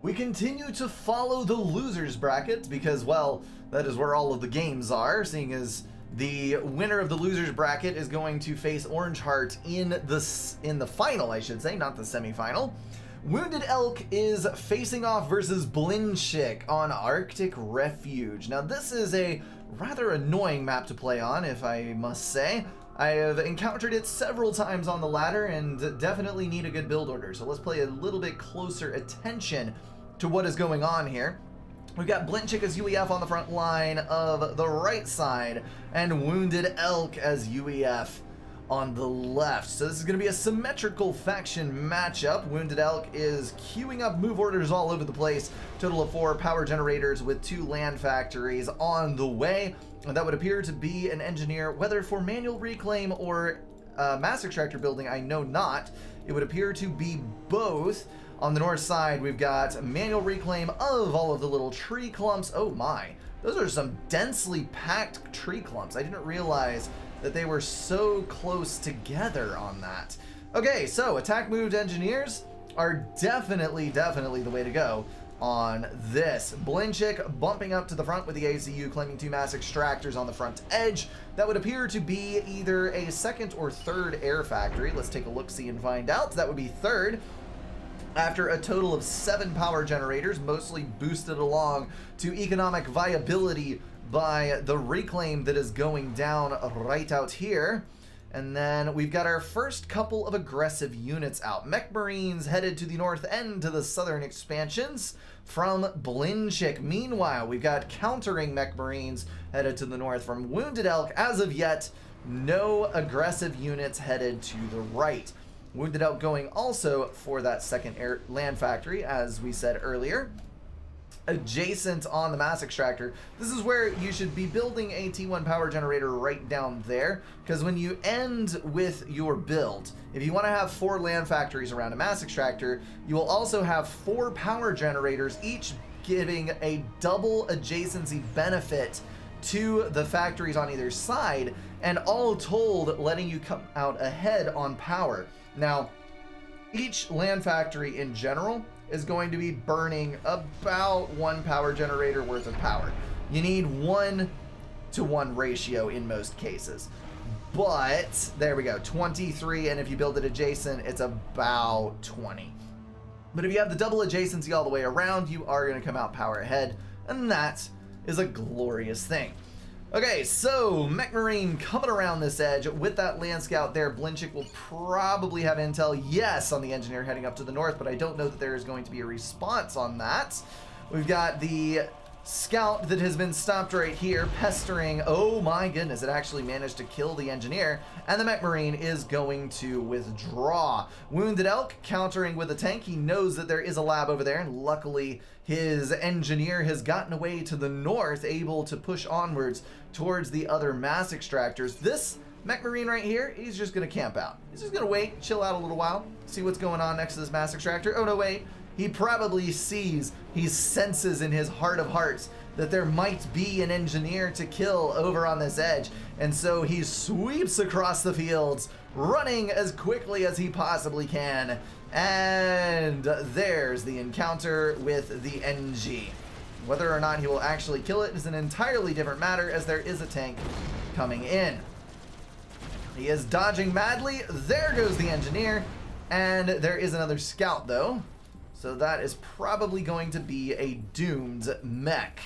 We continue to follow the losers bracket because, well, that is where all of the games are, seeing as the winner of the losers bracket is going to face Orange Heart in the final, I should say, not the semifinal. Wounded Elk is facing off versus Blinchik on Arctic Refuge. Now, this is a rather annoying map to play on, if I must say. I have encountered it several times on the ladder and definitely need a good build order. So let's play a little bit closer attention to what is going on here. We've got Blinchik as UEF on the front line of the right side and Wounded Elk as UEF on the left. So this is going to be a symmetrical faction matchup. Wounded Elk is queuing up move orders all over the place. Total of 4 power generators with 2 land factories on the way. And that would appear to be an engineer, whether for manual reclaim or mass extractor building, I know not. It would appear to be both. On the north side, we've got manual reclaim of all of the little tree clumps. Oh my, those are some densely packed tree clumps. I didn't realize that they were so close together on that. Okay, so attack moved engineers are definitely the way to go on this. Blinchik bumping up to the front with the ACU, claiming 2 mass extractors on the front edge. That would appear to be either a 2nd or 3rd air factory. Let's take a look-see and find out. That would be 3rd. After a total of 7 power generators, mostly boosted along to economic viability by the reclaim that is going down right out here. And then we've got our first couple of aggressive units out. Mech Marines headed to the north end to the southern expansions from Blinchik. Meanwhile, we've got countering Mech Marines headed to the north from Wounded Elk. As of yet, no aggressive units headed to the right. Wounded Elk going also for that 2nd air land factory, as we said earlier. Adjacent on the mass extractor, this is where you should be building a T1 power generator right down there, because when you end with your build, if you want to have 4 land factories around a mass extractor, you will also have 4 power generators, each giving a double adjacency benefit to the factories on either side, and all told letting you come out ahead on power. Now, each land factory in general is going to be burning about 1 power generator worth of power. You need 1-to-1 ratio in most cases. But, there we go, 23, and if you build it adjacent, it's about 20. But if you have the double adjacency all the way around, you are going to come out power ahead, and that is a glorious thing. Okay, so Mech Marine coming around this edge with that Land Scout there. Blinchik will probably have intel, yes, on the engineer heading up to the north, but I don't know that there is going to be a response on that. We've got the Scout that has been stopped right here, pestering. Oh my goodness, it actually managed to kill the engineer, and the Mech Marine is going to withdraw. Wounded Elk countering with a tank. He knows that there is a lab over there, and luckily his engineer has gotten away to the north, able to push onwards towards the other mass extractors. This Mech Marine right here, he's just going to camp out. He's just going to wait, chill out a little while, see what's going on next to this mass extractor. Oh no, wait. He probably sees, he senses in his heart of hearts that there might be an engineer to kill over on this edge. And so he sweeps across the fields, running as quickly as he possibly can. And there's the encounter with the NG. Whether or not he will actually kill it is an entirely different matter, as there is a tank coming in. He is dodging madly. There goes the engineer. And there is another scout, though. So that is probably going to be a doomed mech.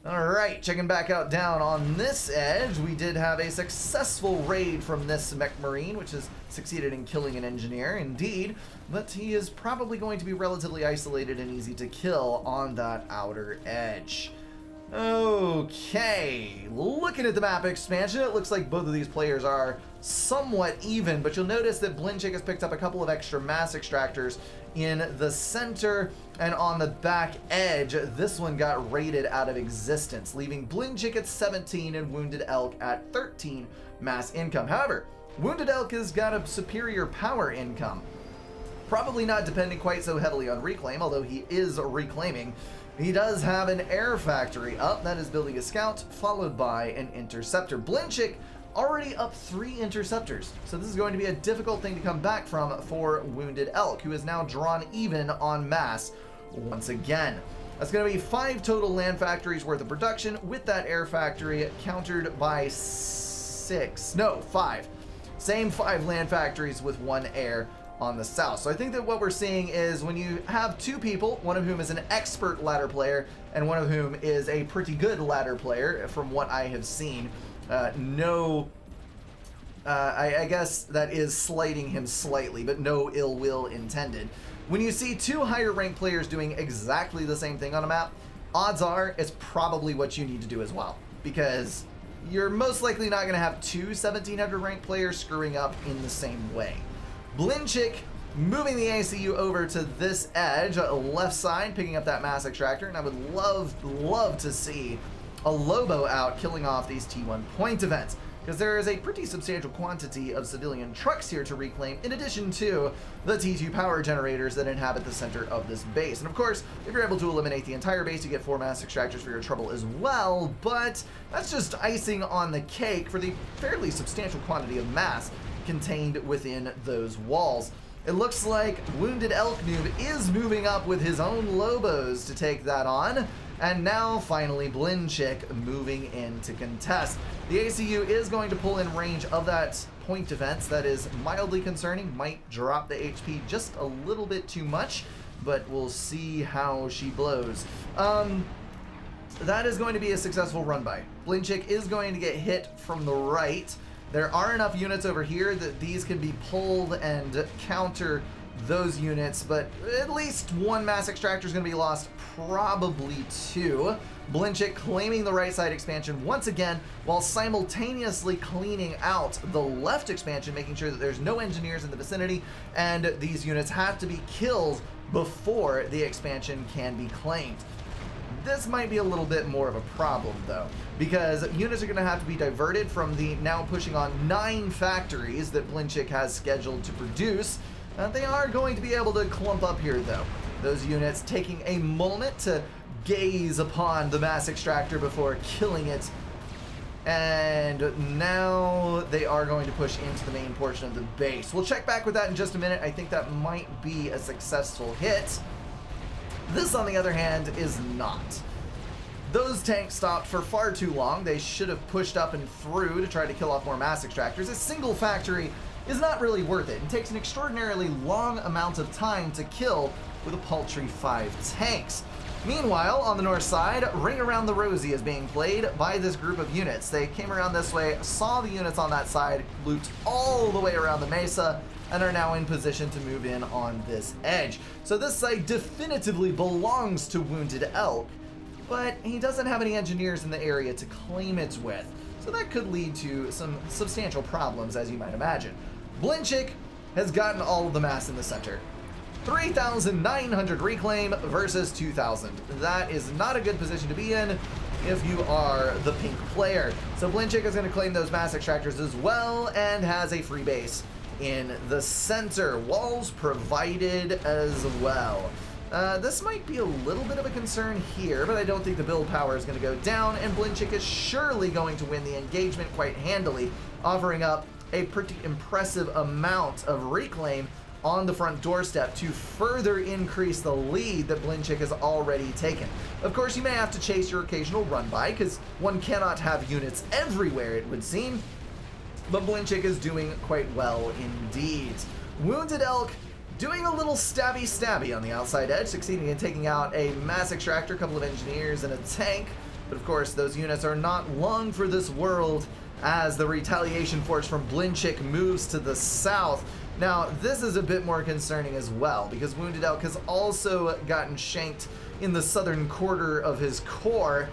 Alright, checking back out down on this edge, we did have a successful raid from this Mech Marine, which has succeeded in killing an engineer, indeed, but he is probably going to be relatively isolated and easy to kill on that outer edge. Okay, looking at the map expansion, it looks like both of these players are somewhat even, but you'll notice that Blinchik has picked up a couple of extra mass extractors in the center, and on the back edge, this one got raided out of existence, leaving Blinchik at 17 and Wounded Elk at 13 mass income. However, Wounded Elk has got a superior power income, probably not depending quite so heavily on reclaim, although he is reclaiming. He does have an air factory up that is building a scout, followed by an interceptor. Blinchik already up 3 interceptors, so this is going to be a difficult thing to come back from for Wounded Elk, who is now drawn even on mass once again. That's going to be 5 total land factories worth of production, with that air factory countered by 5. Same 5 land factories with 1 air on the south. So I think that what we're seeing is when you have 2 people, one of whom is an expert ladder player and one of whom is a pretty good ladder player, from what I have seen, I guess that is slighting him slightly, but no ill will intended. When you see 2 higher ranked players doing exactly the same thing on a map, odds are it's probably what you need to do as well, because you're most likely not going to have 2 1700 ranked players screwing up in the same way. Blinchik moving the ACU over to this edge, left side, picking up that mass extractor, and I would love to see a Lobo out killing off these T1 point events, because there is a pretty substantial quantity of civilian trucks here to reclaim, in addition to the T2 power generators that inhabit the center of this base. And of course, if you're able to eliminate the entire base, you get 4 mass extractors for your trouble as well, but that's just icing on the cake for the fairly substantial quantity of mass contained within those walls. It looks like Wounded Elk Noob is moving up with his own Lobos to take that on. And now, finally, Blinchik moving in to contest. The ACU is going to pull in range of that point defense. That is mildly concerning. Might drop the HP just a little bit too much, but we'll see how she blows. That is going to be a successful run by. Blinchik is going to get hit from the right. There are enough units over here that these can be pulled and counter those units, but at least 1 mass extractor is going to be lost, probably 2. Blinchik claiming the right side expansion once again, while simultaneously cleaning out the left expansion, making sure that there's no engineers in the vicinity, and these units have to be killed before the expansion can be claimed. This might be a little bit more of a problem, though, because units are going to have to be diverted from the now pushing on 9 factories that Blinchik has scheduled to produce. They are going to be able to clump up here, though. Those units taking a moment to gaze upon the mass extractor before killing it. And now they are going to push into the main portion of the base. We'll check back with that in just a minute. I think that might be a successful hit. This, on the other hand, is not. Those tanks stopped for far too long. They should have pushed up and through to try to kill off more mass extractors. A single factory is not really worth it and takes an extraordinarily long amount of time to kill with a paltry 5 tanks. Meanwhile, on the north side, Ring Around the Rosie is being played by this group of units. They came around this way, saw the units on that side, looped all the way around the mesa, and are now in position to move in on this edge. So this site definitively belongs to Wounded Elk, but he doesn't have any engineers in the area to claim it with. So that could lead to some substantial problems, as you might imagine. Blinchik has gotten all of the mass in the center. 3,900 reclaim versus 2,000. That is not a good position to be in if you are the pink player. So Blinchik is going to claim those mass extractors as well and has a free base in the center. Walls provided as well. This might be a little bit of a concern here, but I don't think the build power is going to go down, and Blinchik is surely going to win the engagement quite handily, offering up a pretty impressive amount of reclaim on the front doorstep to further increase the lead that Blinchik has already taken. Of course, you may have to chase your occasional run by, because one cannot have units everywhere, it would seem, but Blinchik is doing quite well indeed. Wounded Elk doing a little stabby on the outside edge, succeeding in taking out a mass extractor, a couple of engineers, and a tank. But of course, those units are not long for this world as the retaliation force from Blinchik moves to the south. Now, this is a bit more concerning as well, because Wounded Elk has also gotten shanked in the southern quarter of his core,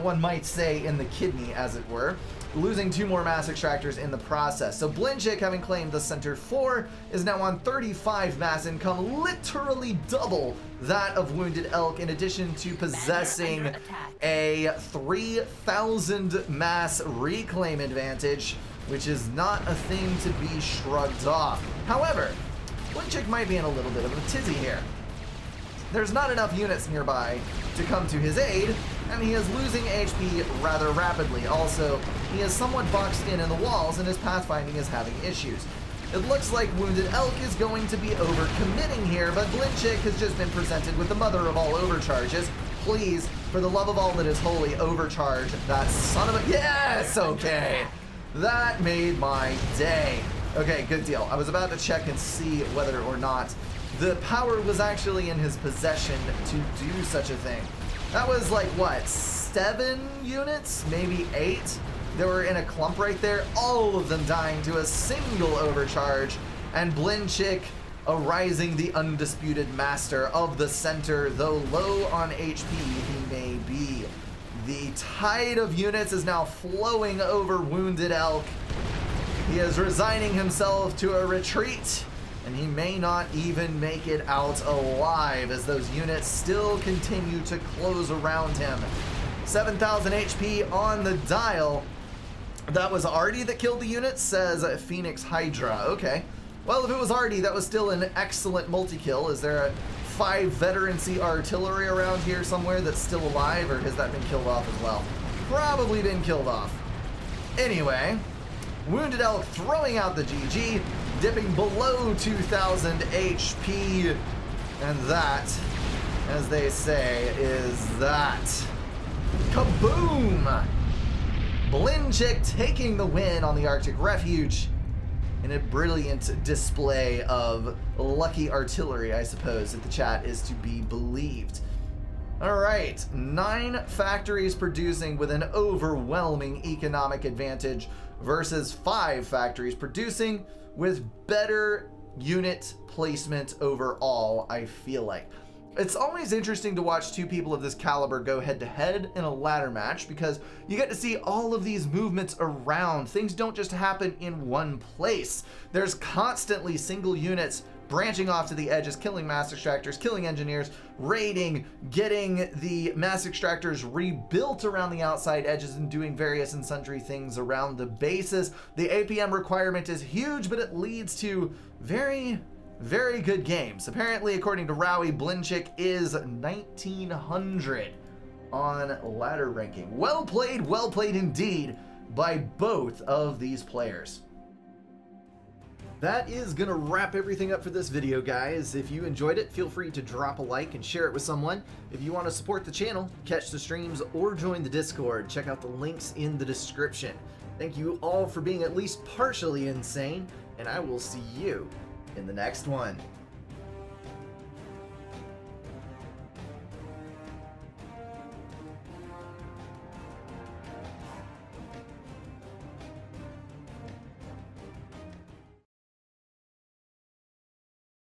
one might say in the kidney, as it were, losing 2 more mass extractors in the process. So Blinchik, having claimed the center 4, is now on 35 mass income, literally double that of Wounded Elk, in addition to possessing a 3,000 mass reclaim advantage, which is not a thing to be shrugged off. However, Blinchik might be in a little bit of a tizzy here. There's not enough units nearby to come to his aid, and he is losing HP rather rapidly. Also, he is somewhat boxed in the walls, and his pathfinding is having issues. It looks like Wounded Elk is going to be overcommitting here, but Blinchick has just been presented with the mother of all overcharges. Please, for the love of all that is holy, overcharge that son of a... Yes! Okay. That made my day. Okay, good deal. I was about to check and see whether or not the power was actually in his possession to do such a thing. That was like, what, 7 units? Maybe 8? They were in a clump right there, all of them dying to a single overcharge, and Blinchick arising the undisputed master of the center, though low on HP he may be. The tide of units is now flowing over Wounded Elk. He is resigning himself to a retreat, and he may not even make it out alive as those units still continue to close around him. 7,000 HP on the dial. That was Artie that killed the unit, says Phoenix Hydra. Okay. Well, if it was Artie, that was still an excellent multi-kill. Is there a 5 veterancy artillery around here somewhere that's still alive, or has that been killed off as well? Probably been killed off. Anyway, Wounded Elk throwing out the GG, dipping below 2,000 HP, and that, as they say, is that. Kaboom! Blinchick taking the win on the Arctic Refuge in a brilliant display of lucky artillery, I suppose, if the chat is to be believed. Alright, 9 factories producing with an overwhelming economic advantage versus 5 factories producing with better unit placement overall, I feel like. It's always interesting to watch 2 people of this caliber go head-to-head in a ladder match because you get to see all of these movements around. Things don't just happen in one place. There's constantly single units branching off to the edges, killing mass extractors, killing engineers, raiding, getting the mass extractors rebuilt around the outside edges, and doing various and sundry things around the bases. The APM requirement is huge, but it leads to very good games. Apparently, according to Rowie, Blinchick is 1900 on ladder ranking. Well played indeed by both of these players. That is gonna wrap everything up for this video, guys. If you enjoyed it, feel free to drop a like and share it with someone. If you want to support the channel, catch the streams, or join the Discord, check out the links in the description. Thank you all for being at least partially insane, and I will see you in the next one.